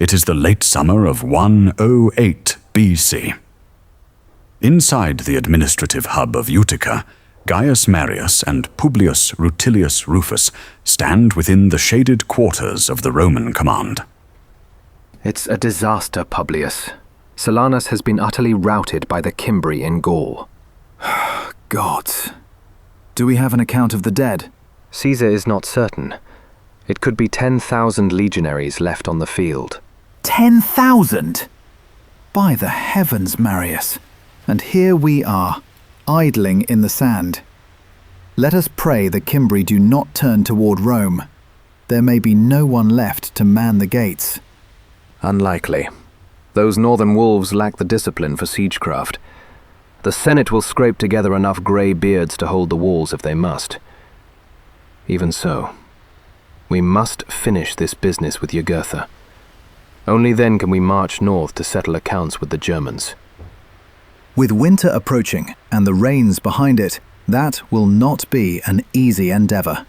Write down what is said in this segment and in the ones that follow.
It is the late summer of 108 BC. Inside the administrative hub of Utica, Gaius Marius and Publius Rutilius Rufus stand within the shaded quarters of the Roman command. It's a disaster, Publius. Silanus has been utterly routed by the Cimbri in Gaul. Gods. Do we have an account of the dead? Caesar is not certain. It could be 10,000 legionaries left on the field. 10,000? By the heavens, Marius. And here we are, idling in the sand. Let us pray the Cimbri do not turn toward Rome. There may be no one left to man the gates. Unlikely. Those northern wolves lack the discipline for siegecraft. The Senate will scrape together enough grey beards to hold the walls if they must. Even so, we must finish this business with Jugurtha. Only then can we march north to settle accounts with the Germans. With winter approaching and the rains behind it, that will not be an easy endeavour.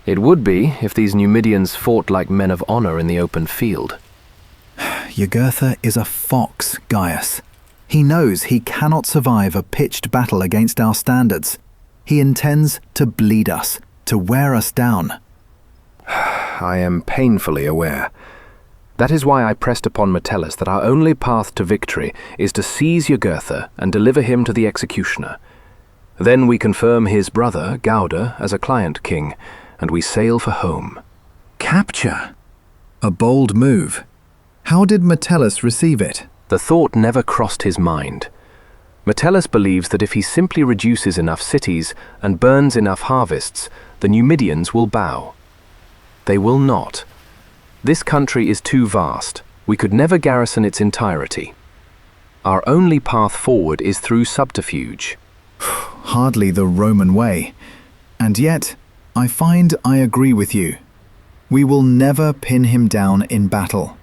It would be if these Numidians fought like men of honour in the open field. Jugurtha is a fox, Gaius. He knows he cannot survive a pitched battle against our standards. He intends to bleed us, to wear us down. I am painfully aware. That is why I pressed upon Metellus that our only path to victory is to seize Jugurtha and deliver him to the executioner. Then we confirm his brother, Gauda, as a client king, and we sail for home. Capture? A bold move. How did Metellus receive it? The thought never crossed his mind. Metellus believes that if he simply reduces enough cities and burns enough harvests, the Numidians will bow. They will not. This country is too vast. We could never garrison its entirety. Our only path forward is through subterfuge. Hardly the Roman way. And yet, I find I agree with you. We will never pin him down in battle.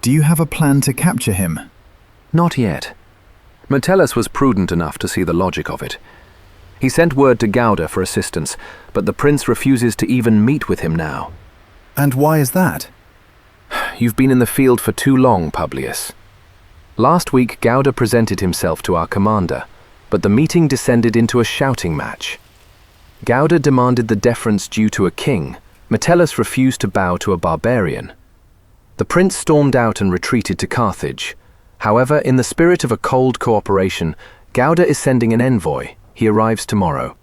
Do you have a plan to capture him? Not yet. Metellus was prudent enough to see the logic of it. He sent word to Gauda for assistance, but the prince refuses to even meet with him now. And why is that? You've been in the field for too long, Publius. Last week, Gauda presented himself to our commander, but the meeting descended into a shouting match. Gauda demanded the deference due to a king. Metellus refused to bow to a barbarian. The prince stormed out and retreated to Carthage. However, in the spirit of a cold cooperation, Gauda is sending an envoy. He arrives tomorrow.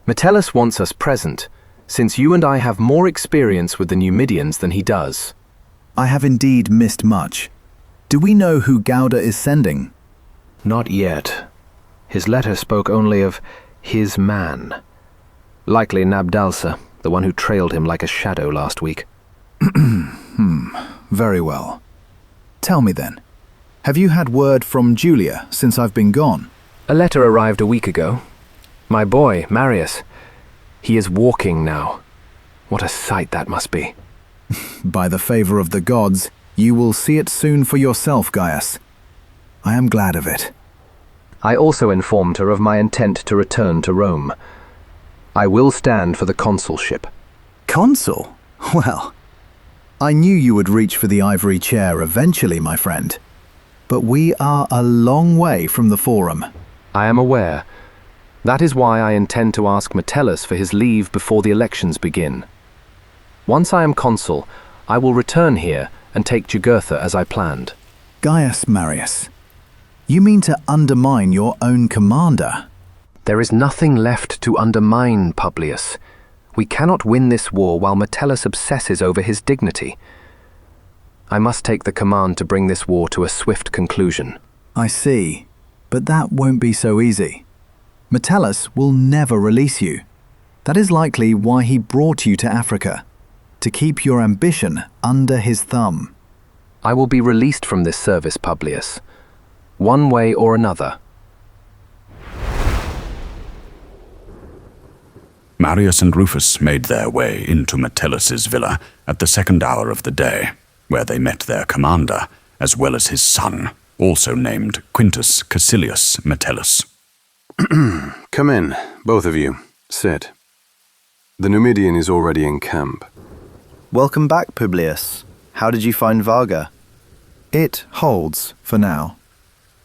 Metellus wants us present, since you and I have more experience with the Numidians than he does. I have indeed missed much. Do we know who Gauda is sending? Not yet. His letter spoke only of his man. Likely Nabdalsa, the one who trailed him like a shadow last week. Very well. Tell me then, have you had word from Julia since I've been gone? A letter arrived a week ago. My boy, Marius, he is walking now. What a sight that must be. By the favour of the gods, you will see it soon for yourself, Gaius. I am glad of it. I also informed her of my intent to return to Rome. I will stand for the consulship. Consul? Well, I knew you would reach for the ivory chair eventually, my friend. But we are a long way from the forum. I am aware. That is why I intend to ask Metellus for his leave before the elections begin. Once I am consul, I will return here and take Jugurtha as I planned. Gaius Marius, you mean to undermine your own commander? There is nothing left to undermine, Publius. We cannot win this war while Metellus obsesses over his dignity. I must take the command to bring this war to a swift conclusion. I see, but that won't be so easy. Metellus will never release you. That is likely why he brought you to Africa, to keep your ambition under his thumb. I will be released from this service, Publius, one way or another. Marius and Rufus made their way into Metellus' villa at the second hour of the day, where they met their commander, as well as his son, also named Quintus Caecilius Metellus. Come in, both of you. Sit. The Numidian is already in camp. Welcome back, Publius. How did you find Varga? It holds for now.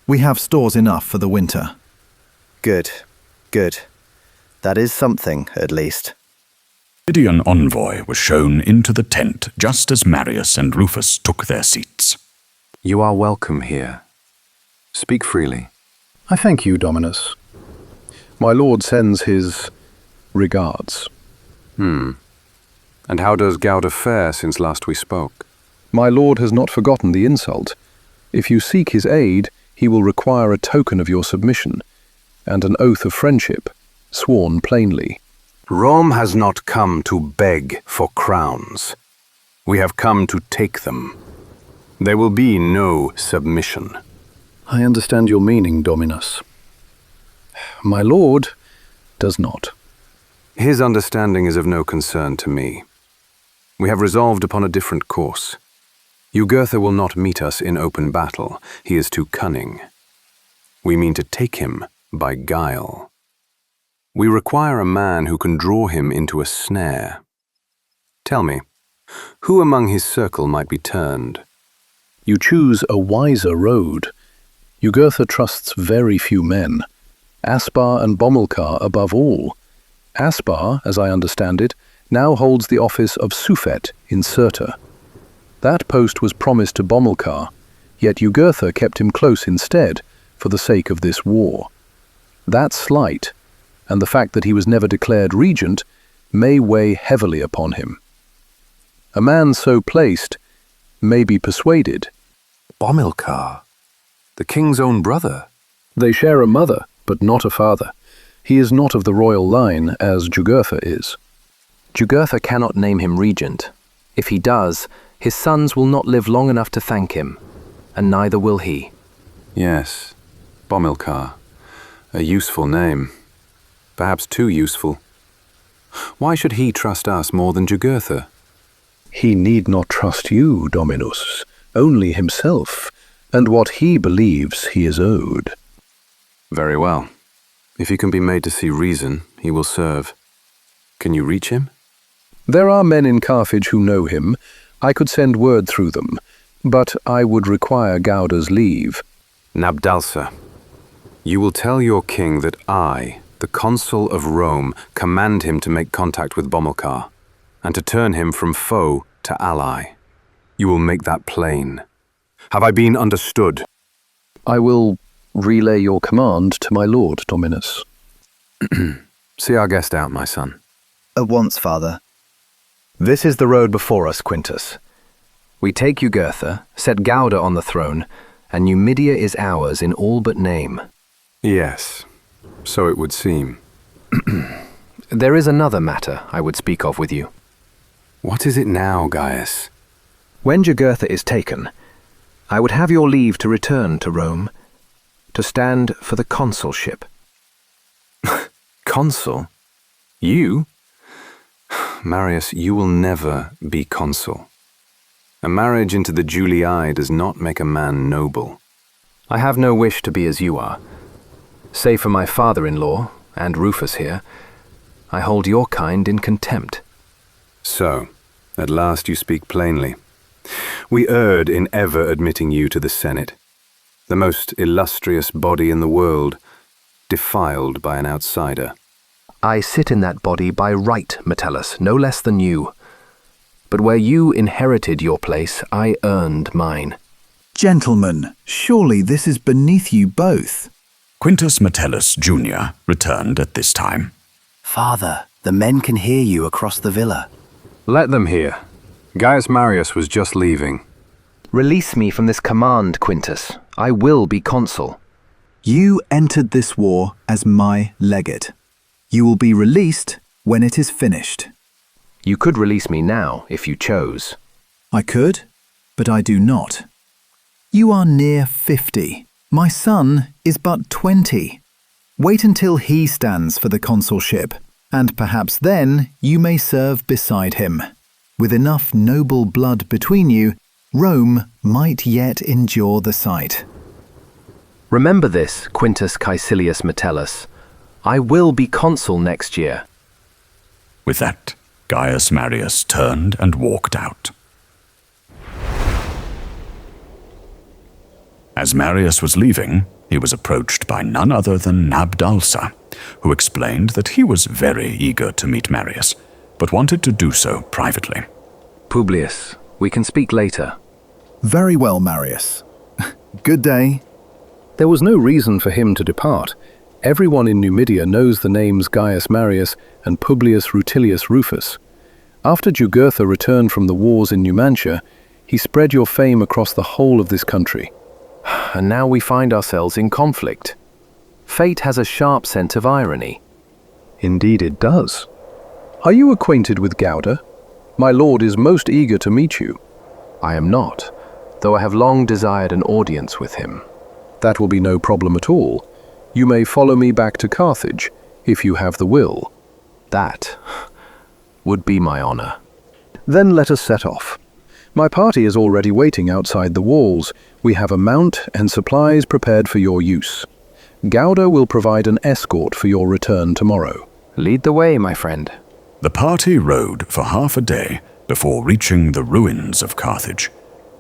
We have stores enough for the winter. Good, good. That is something, at least. Numidian envoy was shown into the tent just as Marius and Rufus took their seats. You are welcome here. Speak freely. I thank you, Dominus. My lord sends his regards. And how does Gauda fare since last we spoke? My lord has not forgotten the insult. If you seek his aid, he will require a token of your submission, and an oath of friendship, sworn plainly. Rome has not come to beg for crowns. We have come to take them. There will be no submission. I understand your meaning, Dominus. My lord does not. His understanding is of no concern to me. We have resolved upon a different course. Jugurtha will not meet us in open battle. He is too cunning. We mean to take him by guile. We require a man who can draw him into a snare. Tell me, who among his circle might be turned? You choose a wiser road. Jugurtha trusts very few men. Aspar and Bomilcar above all. Aspar, as I understand it, now holds the office of Suffet in Cirta. That post was promised to Bomilcar, yet Jugurtha kept him close instead, for the sake of this war. That slight, and the fact that he was never declared regent, may weigh heavily upon him. A man so placed may be persuaded. Bomilcar, the king's own brother. They share a mother, but not a father. He is not of the royal line, as Jugurtha is. Jugurtha cannot name him regent. If he does, his sons will not live long enough to thank him, and neither will he. Yes, Bomilcar. A useful name. Perhaps too useful. Why should he trust us more than Jugurtha? He need not trust you, Dominus, only himself, and what he believes he is owed. Very well. If he can be made to see reason, he will serve. Can you reach him? There are men in Carthage who know him. I could send word through them, but I would require Gauda's leave. Nabdalsa, you will tell your king that I, the Consul of Rome, command him to make contact with Bomilcar, and to turn him from foe to ally. You will make that plain. Have I been understood? I will relay your command to my lord, Dominus. See our guest out, my son. At once, father. This is the road before us, Quintus. We take Jugurtha, set Gauda on the throne, and Numidia is ours in all but name. Yes, so it would seem. There is another matter I would speak of with you. What is it now, Gaius? When Jugurtha is taken, I would have your leave to return to Rome, to stand for the consulship. Consul? You? Marius, you will never be consul. A marriage into the Julii does not make a man noble. I have no wish to be as you are. Save for my father-in-law, and Rufus here, I hold your kind in contempt. So, at last you speak plainly. We erred in ever admitting you to the Senate, the most illustrious body in the world, defiled by an outsider. I sit in that body by right, Metellus, no less than you. But where you inherited your place, I earned mine. Gentlemen, surely this is beneath you both. Quintus Metellus, Jr., returned at this time. Father, the men can hear you across the villa. Let them hear. Gaius Marius was just leaving. Release me from this command, Quintus. I will be consul. You entered this war as my legate. You will be released when it is finished. You could release me now, if you chose. I could, but I do not. You are near 50. My son is but 20. Wait until he stands for the consulship, and perhaps then you may serve beside him. With enough noble blood between you, Rome might yet endure the sight. Remember this, Quintus Caecilius Metellus. I will be consul next year. With that, Gaius Marius turned and walked out. As Marius was leaving, he was approached by none other than Nabdalsa, who explained that he was very eager to meet Marius, but wanted to do so privately. Publius, we can speak later. Very well, Marius. Good day. There was no reason for him to depart. Everyone in Numidia knows the names Gaius Marius and Publius Rutilius Rufus. After Jugurtha returned from the wars in Numantia, he spread your fame across the whole of this country. And now we find ourselves in conflict. Fate has a sharp sense of irony. Indeed it does. Are you acquainted with Gauda? My lord is most eager to meet you. I am not, though I have long desired an audience with him. That will be no problem at all. You may follow me back to Carthage, if you have the will. That would be my honor. Then let us set off. My party is already waiting outside the walls. We have a mount and supplies prepared for your use. Gauda will provide an escort for your return tomorrow. Lead the way, my friend. The party rode for half a day before reaching the ruins of Carthage.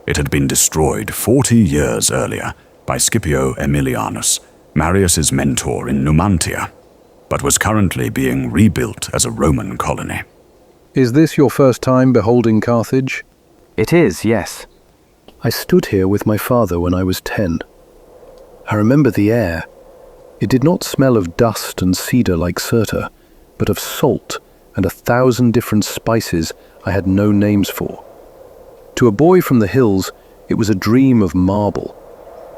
It had been destroyed 40 years earlier by Scipio Aemilianus, Marius's mentor in Numantia, but was currently being rebuilt as a Roman colony. Is this your first time beholding Carthage? It is, yes. I stood here with my father when I was 10. I remember the air. It did not smell of dust and cedar like Cirta, but of salt and 1,000 different spices I had no names for. To a boy from the hills, it was a dream of marble.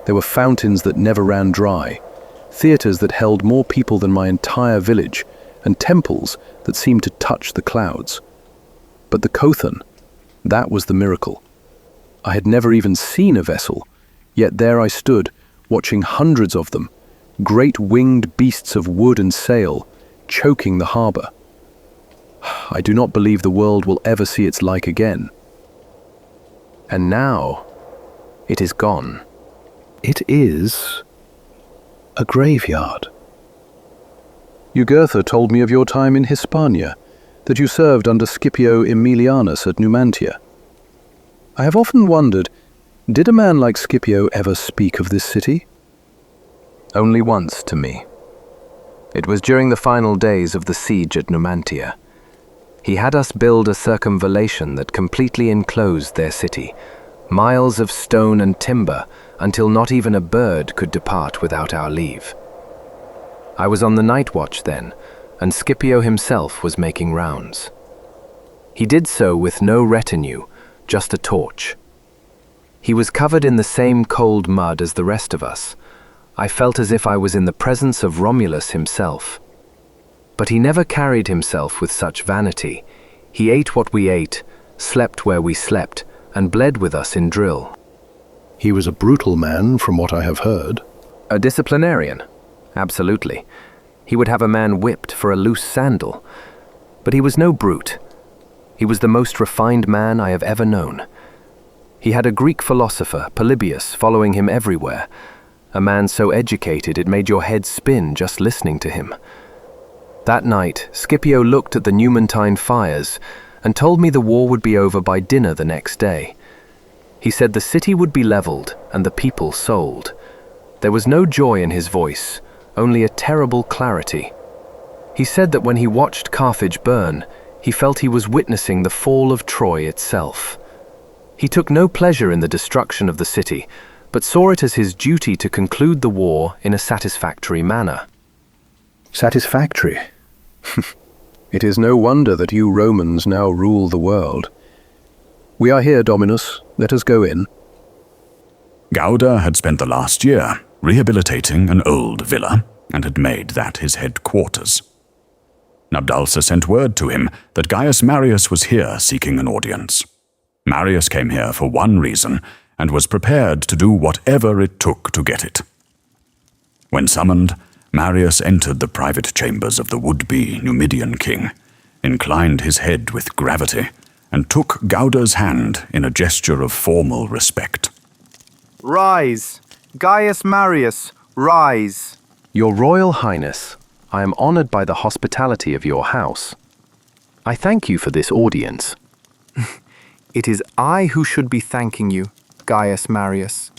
There were fountains that never ran dry, theatres that held more people than my entire village, and temples that seemed to touch the clouds. But the Kothan, that was the miracle. I had never even seen a vessel, yet there I stood, watching hundreds of them, great winged beasts of wood and sail, choking the harbour. I do not believe the world will ever see its like again. And now, it is gone. It is a graveyard. Jugurtha told me of your time in Hispania, that you served under Scipio Aemilianus at Numantia. I have often wondered, did a man like Scipio ever speak of this city? Only once to me. It was during the final days of the siege at Numantia. He had us build a circumvallation that completely enclosed their city, miles of stone and timber, until not even a bird could depart without our leave. I was on the night watch then, and Scipio himself was making rounds. He did so with no retinue, just a torch. He was covered in the same cold mud as the rest of us. I felt as if I was in the presence of Romulus himself. But he never carried himself with such vanity. He ate what we ate, slept where we slept, and bled with us in drill. He was a brutal man, from what I have heard. A disciplinarian? Absolutely. He would have a man whipped for a loose sandal. But he was no brute. He was the most refined man I have ever known. He had a Greek philosopher, Polybius, following him everywhere. A man so educated it made your head spin just listening to him. That night, Scipio looked at the Numantine fires and told me the war would be over by dinner the next day. He said the city would be leveled and the people sold. There was no joy in his voice, only a terrible clarity. He said that when he watched Carthage burn, he felt he was witnessing the fall of Troy itself. He took no pleasure in the destruction of the city, but saw it as his duty to conclude the war in a satisfactory manner. Satisfactory? It is no wonder that you Romans now rule the world. We are here, Dominus. Let us go in. Gauda had spent the last year rehabilitating an old villa and had made that his headquarters. Nabdalsa sent word to him that Gaius Marius was here seeking an audience. Marius came here for one reason and was prepared to do whatever it took to get it. When summoned, Marius entered the private chambers of the would-be Numidian king, inclined his head with gravity, and took Gauda's hand in a gesture of formal respect. Rise! Gaius Marius, rise! Your Royal Highness, I am honored by the hospitality of your house. I thank you for this audience. It is I who should be thanking you, Gaius Marius.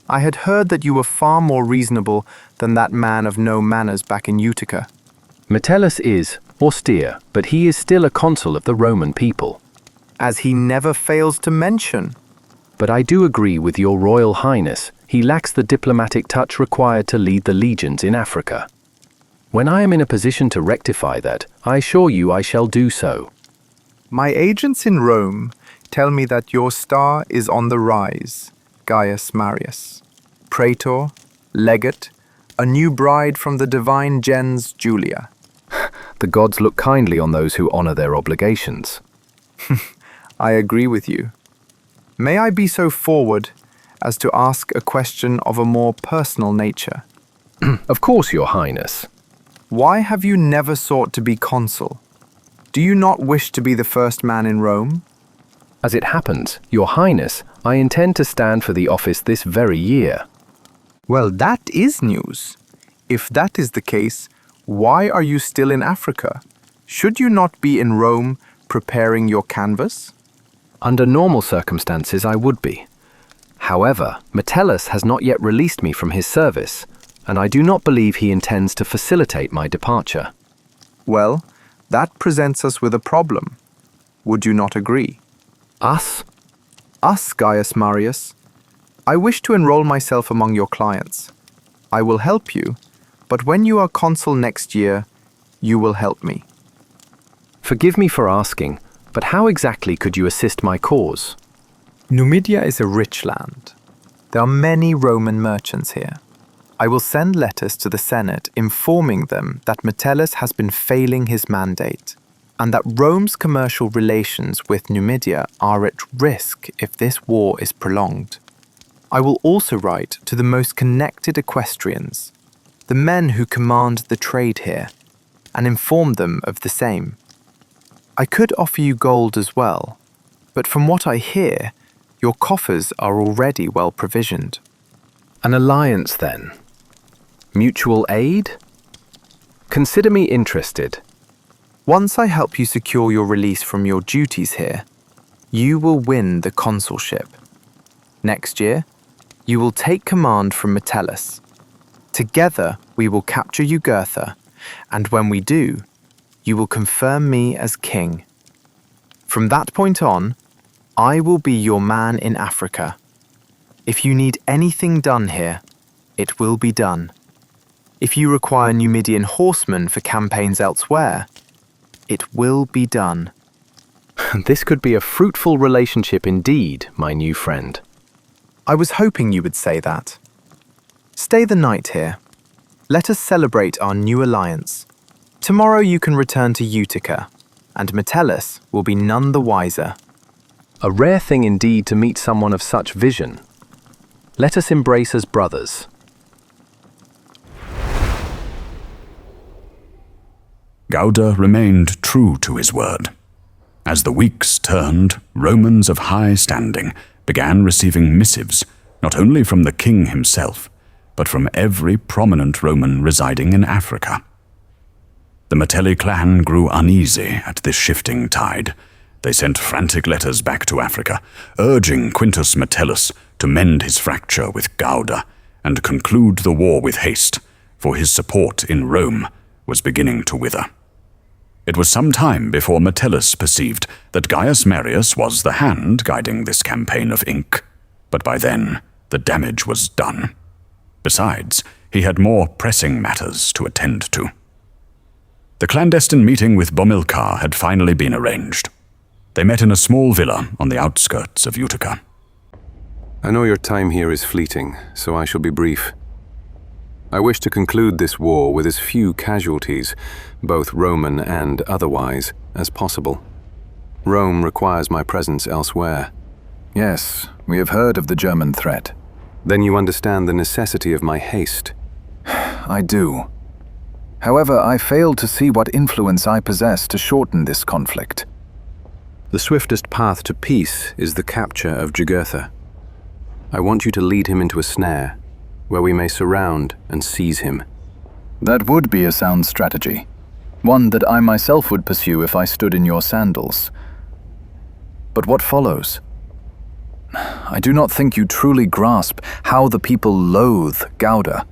I had heard that you were far more reasonable than that man of no manners back in Utica. Metellus is austere, but he is still a consul of the Roman people. As he never fails to mention. But I do agree with your Royal Highness, he lacks the diplomatic touch required to lead the legions in Africa. When I am in a position to rectify that, I assure you I shall do so. My agents in Rome tell me that your star is on the rise, Gaius Marius. Praetor, legate, a new bride from the divine gens Julia. The gods look kindly on those who honor their obligations. I agree with you. May I be so forward as to ask a question of a more personal nature? Of course, Your Highness. Why have you never sought to be consul? Do you not wish to be the first man in Rome? As it happens, Your Highness, I intend to stand for the office this very year. Well, that is news. If that is the case, why are you still in Africa? Should you not be in Rome preparing your canvas? Under normal circumstances, I would be. However, Metellus has not yet released me from his service, and I do not believe he intends to facilitate my departure. Well, that presents us with a problem. Would you not agree? Us? Us, Gaius Marius. I wish to enroll myself among your clients. I will help you, but when you are consul next year, you will help me. Forgive me for asking, but how exactly could you assist my cause? Numidia is a rich land. There are many Roman merchants here. I will send letters to the Senate informing them that Metellus has been failing his mandate, and that Rome's commercial relations with Numidia are at risk if this war is prolonged. I will also write to the most connected equestrians, the men who command the trade here, and inform them of the same. I could offer you gold as well, but from what I hear, your coffers are already well provisioned. An alliance, then? Mutual aid? Consider me interested. Once I help you secure your release from your duties here, you will win the consulship. Next year, you will take command from Metellus. Together, we will capture Jugurtha, and when we do, you will confirm me as king. From that point on, I will be your man in Africa. If you need anything done here, it will be done. If you require Numidian horsemen for campaigns elsewhere, it will be done. This could be a fruitful relationship indeed, my new friend. I was hoping you would say that. Stay the night here. Let us celebrate our new alliance. Tomorrow you can return to Utica, and Metellus will be none the wiser. A rare thing indeed to meet someone of such vision. Let us embrace as brothers. Gauda remained true to his word. As the weeks turned, Romans of high standing began receiving missives not only from the king himself, but from every prominent Roman residing in Africa. The Metelli clan grew uneasy at this shifting tide. They sent frantic letters back to Africa, urging Quintus Metellus to mend his fracture with Gauda and conclude the war with haste, for his support in Rome was beginning to wither. It was some time before Metellus perceived that Gaius Marius was the hand guiding this campaign of ink, but by then the damage was done. Besides, he had more pressing matters to attend to. The clandestine meeting with Bomilcar had finally been arranged. They met in a small villa on the outskirts of Utica. I know your time here is fleeting, so I shall be brief. I wish to conclude this war with as few casualties, both Roman and otherwise, as possible. Rome requires my presence elsewhere. Yes, we have heard of the German threat. Then you understand the necessity of my haste. I do. However, I fail to see what influence I possess to shorten this conflict. The swiftest path to peace is the capture of Jugurtha. I want you to lead him into a snare, where we may surround and seize him. That would be a sound strategy. One that I myself would pursue if I stood in your sandals. But what follows? I do not think you truly grasp how the people loathe Gauda.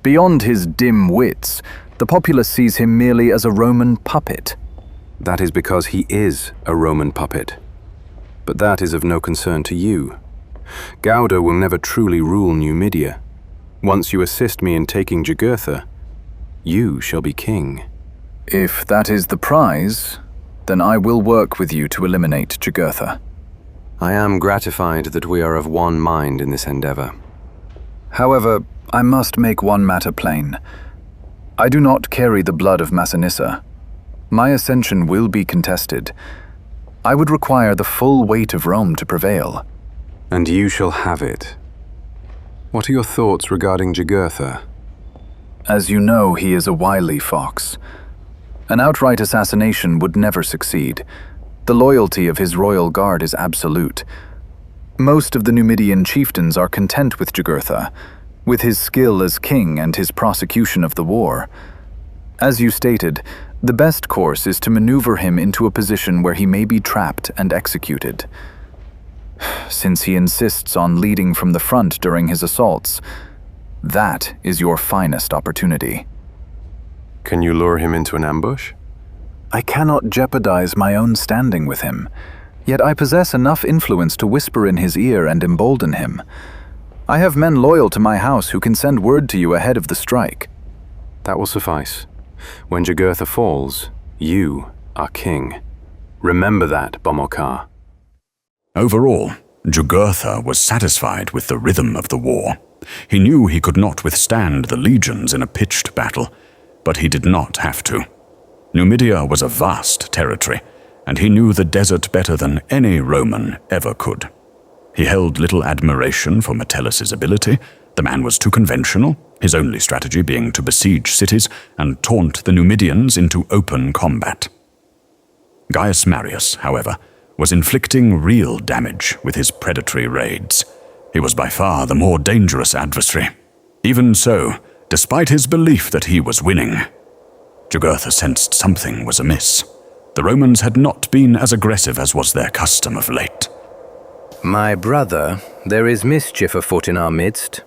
Beyond his dim wits, the populace sees him merely as a Roman puppet. That is because he is a Roman puppet. But that is of no concern to you. Gauda will never truly rule Numidia. Once you assist me in taking Jugurtha, you shall be king. If that is the prize, then I will work with you to eliminate Jugurtha. I am gratified that we are of one mind in this endeavor. However, I must make one matter plain. I do not carry the blood of Massinissa. My ascension will be contested. I would require the full weight of Rome to prevail. And you shall have it. What are your thoughts regarding Jugurtha? As you know, he is a wily fox. An outright assassination would never succeed. The loyalty of his royal guard is absolute. Most of the Numidian chieftains are content with Jugurtha, with his skill as king and his prosecution of the war. As you stated, the best course is to maneuver him into a position where he may be trapped and executed. Since he insists on leading from the front during his assaults, that is your finest opportunity. Can you lure him into an ambush? I cannot jeopardize my own standing with him, yet I possess enough influence to whisper in his ear and embolden him. I have men loyal to my house who can send word to you ahead of the strike. That will suffice. When Jugurtha falls, you are king. Remember that, Bomilcar. Overall, Jugurtha was satisfied with the rhythm of the war. He knew he could not withstand the legions in a pitched battle, but he did not have to. Numidia was a vast territory, and he knew the desert better than any Roman ever could. He held little admiration for Metellus' ability. The man was too conventional, his only strategy being to besiege cities and taunt the Numidians into open combat. Gaius Marius, however, was inflicting real damage with his predatory raids. He was by far the more dangerous adversary. Even so, despite his belief that he was winning, Jugurtha sensed something was amiss. The Romans had not been as aggressive as was their custom of late. My brother, there is mischief afoot in our midst,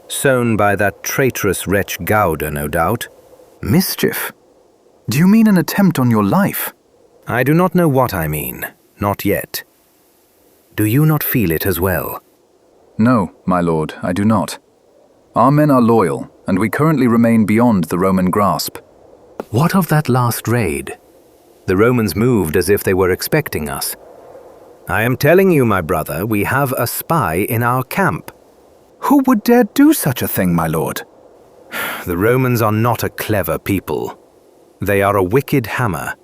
sown by that traitorous wretch Gauda, no doubt. Mischief? Do you mean an attempt on your life? I do not know what I mean, not yet. Do you not feel it as well? No, my lord, I do not. Our men are loyal, and we currently remain beyond the Roman grasp. What of that last raid? The Romans moved as if they were expecting us. I am telling you, my brother, we have a spy in our camp. Who would dare do such a thing, my lord? The Romans are not a clever people. They are a wicked hammer.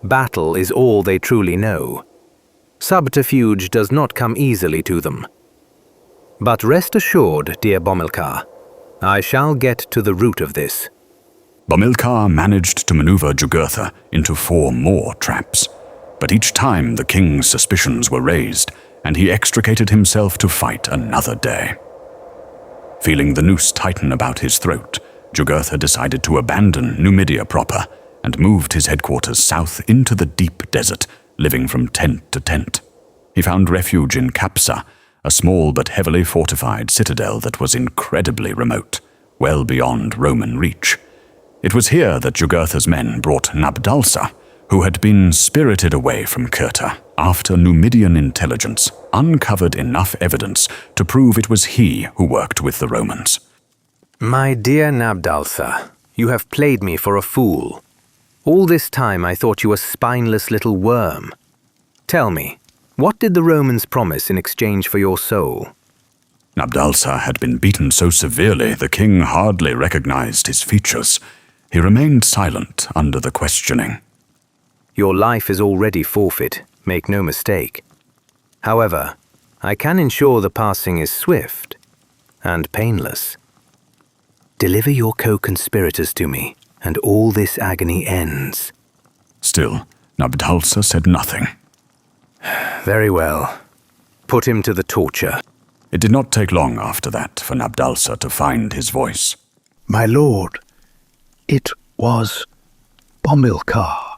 Battle is all they truly know. Subterfuge does not come easily to them. But rest assured, dear Bomilcar, I shall get to the root of this. Bomilcar managed to maneuver Jugurtha into 4 more traps, but each time the king's suspicions were raised, and he extricated himself to fight another day. Feeling the noose tighten about his throat, Jugurtha decided to abandon Numidia proper and moved his headquarters south into the deep desert, living from tent to tent. He found refuge in Capsa, a small but heavily fortified citadel that was incredibly remote, well beyond Roman reach. It was here that Jugurtha's men brought Nabdalsa, who had been spirited away from Cirta after Numidian intelligence uncovered enough evidence to prove it was he who worked with the Romans. My dear Nabdalsa, you have played me for a fool. All this time I thought you a spineless little worm. Tell me, what did the Romans promise in exchange for your soul? Nabdalsa had been beaten so severely the king hardly recognized his features. He remained silent under the questioning. Your life is already forfeit, make no mistake. However, I can ensure the passing is swift and painless. Deliver your co-conspirators to me, and all this agony ends. Still, Nabdalsa said nothing. Very well. Put him to the torture. It did not take long after that for Nabdalsa to find his voice. My lord, it was Bomilcar.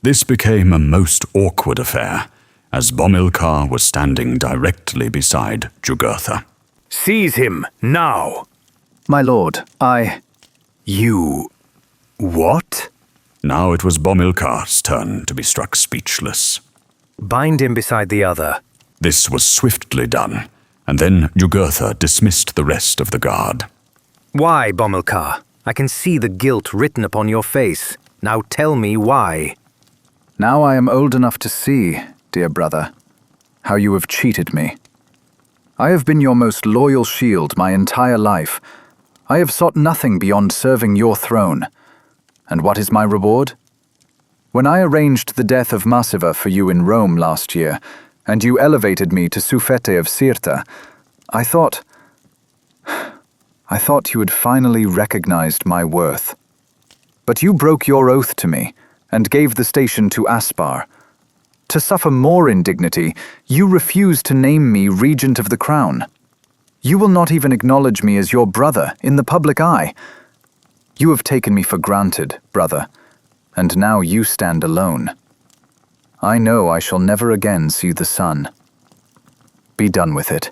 This became a most awkward affair, as Bomilcar was standing directly beside Jugurtha. Seize him, now! My lord, You... what? Now it was Bomilcar's turn to be struck speechless. Bind him beside the other. This was swiftly done, and then Jugurtha dismissed the rest of the guard. Why, Bomilcar? I can see the guilt written upon your face. Now tell me why. Now I am old enough to see, dear brother, how you have cheated me. I have been your most loyal shield my entire life. I have sought nothing beyond serving your throne. And what is my reward? When I arranged the death of Massiva for you in Rome last year, and you elevated me to Suffete of Cirta, I thought you had finally recognized my worth. But you broke your oath to me, and gave the station to Aspar. To suffer more indignity, you refused to name me regent of the crown. You will not even acknowledge me as your brother in the public eye. You have taken me for granted, brother, and now you stand alone. I know I shall never again see the sun. Be done with it.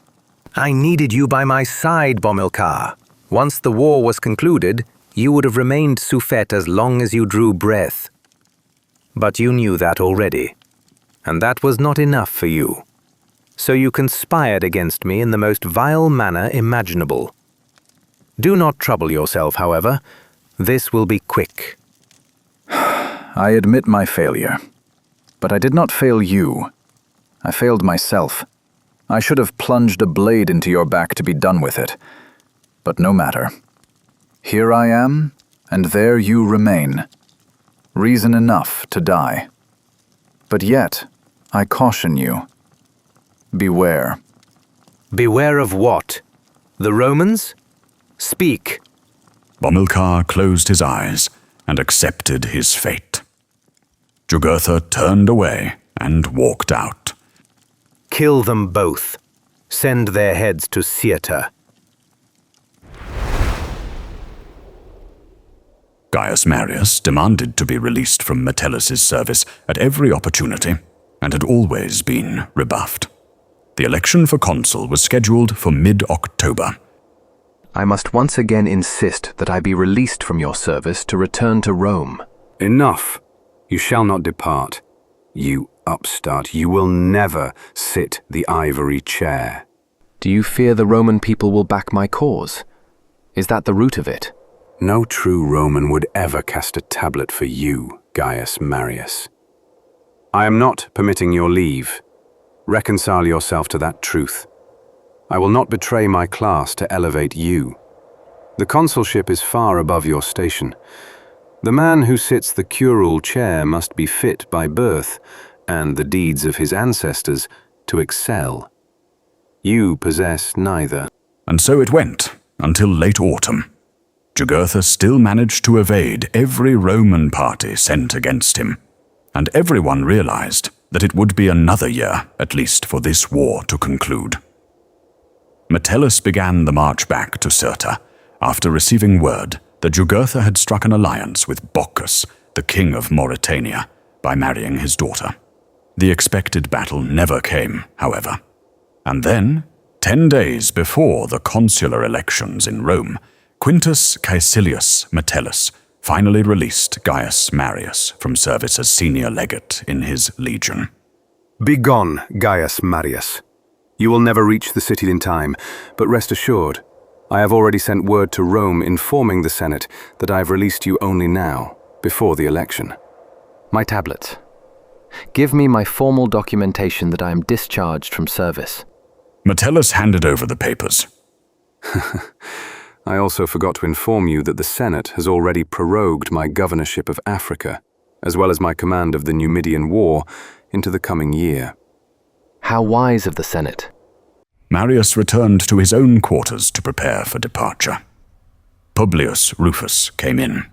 I needed you by my side, Bomilcar. Once the war was concluded, you would have remained Suffet as long as you drew breath. But you knew that already, and that was not enough for you. So you conspired against me in the most vile manner imaginable. Do not trouble yourself, however. This will be quick. I admit my failure. But I did not fail you. I failed myself. I should have plunged a blade into your back to be done with it. But no matter. Here I am, and there you remain. Reason enough to die. But yet, I caution you. Beware. Beware of what? The Romans? Speak. Bomilcar closed his eyes and accepted his fate. Jugurtha turned away and walked out. Kill them both. Send their heads to Cirta. Gaius Marius demanded to be released from Metellus' service at every opportunity, and had always been rebuffed. The election for consul was scheduled for mid-October. I must once again insist that I be released from your service to return to Rome. Enough. You shall not depart. You upstart, you will never sit the ivory chair. Do you fear the Roman people will back my cause? Is that the root of it? No true Roman would ever cast a tablet for you, Gaius Marius. I am not permitting your leave. Reconcile yourself to that truth. I will not betray my class to elevate you. The consulship is far above your station. The man who sits the curule chair must be fit by birth, and the deeds of his ancestors, to excel. You possess neither. And so it went, until late autumn. Jugurtha still managed to evade every Roman party sent against him, and everyone realized that it would be another year, at least, for this war to conclude. Metellus began the march back to Cirta, after receiving word that Jugurtha had struck an alliance with Bocchus, the king of Mauritania, by marrying his daughter. The expected battle never came, however. And then, 10 days before the consular elections in Rome, Quintus Caecilius Metellus finally released Gaius Marius from service as senior legate in his legion. Begone, Gaius Marius. You will never reach the city in time, but rest assured, I have already sent word to Rome informing the Senate that I have released you only now, before the election. My tablets. Give me my formal documentation that I am discharged from service. Metellus handed over the papers. I also forgot to inform you that the Senate has already prorogued my governorship of Africa, as well as my command of the Numidian War, into the coming year. How wise of the Senate. Marius returned to his own quarters to prepare for departure. Publius Rufus came in.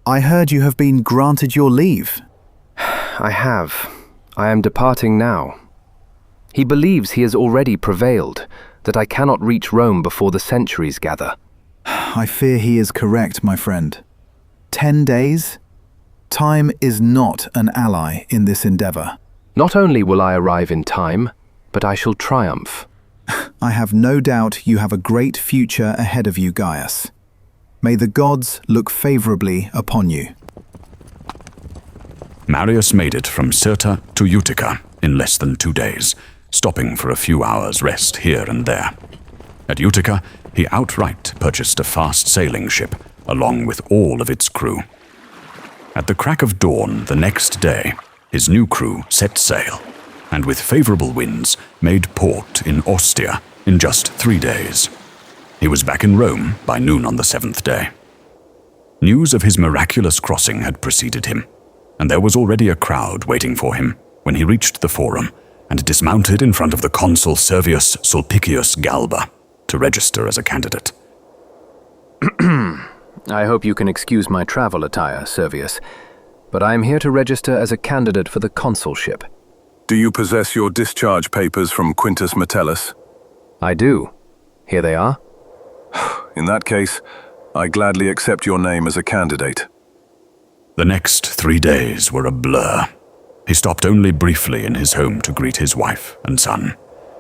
I heard you have been granted your leave. I have. I am departing now. He believes he has already prevailed, that I cannot reach Rome before the centuries gather. I fear he is correct, my friend. 10 days? Time is not an ally in this endeavor. Not only will I arrive in time, but I shall triumph. I have no doubt you have a great future ahead of you, Gaius. May the gods look favorably upon you. Marius made it from Cirta to Utica in less than 2 days, stopping for a few hours' rest here and there. At Utica, he outright purchased a fast sailing ship, along with all of its crew. At the crack of dawn the next day, his new crew set sail, and with favorable winds, made port in Ostia in just 3 days. He was back in Rome by noon on the 7th day. News of his miraculous crossing had preceded him, and there was already a crowd waiting for him when he reached the forum and dismounted in front of the Consul Servius Sulpicius Galba to register as a candidate. I hope you can excuse my travel attire, Servius, but I am here to register as a candidate for the consulship. Do you possess your discharge papers from Quintus Metellus? I do. Here they are. In that case, I gladly accept your name as a candidate. The next 3 days were a blur. He stopped only briefly in his home to greet his wife and son.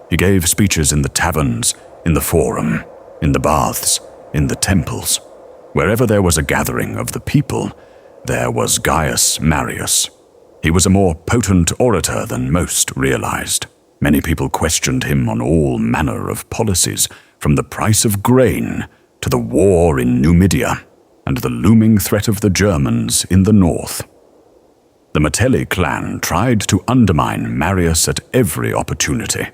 He gave speeches in the taverns, in the forum, in the baths, in the temples. Wherever there was a gathering of the people, there was Gaius Marius. He was a more potent orator than most realized. Many people questioned him on all manner of policies, from the price of grain to the war in Numidia and the looming threat of the Germans in the north. The Metelli clan tried to undermine Marius at every opportunity,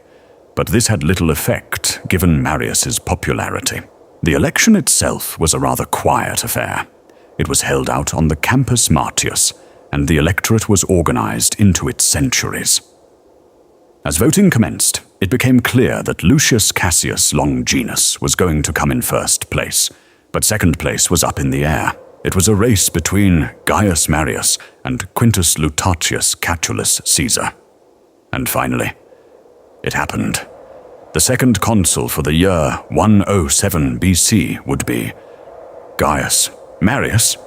but this had little effect given Marius's popularity. The election itself was a rather quiet affair. It was held out on the Campus Martius, and the electorate was organized into its centuries. As voting commenced, it became clear that Lucius Cassius Longinus was going to come in first place, but second place was up in the air. It was a race between Gaius Marius and Quintus Lutatius Catulus Caesar. And finally, it happened. The second consul for the year 107 BC would be Gaius Marius,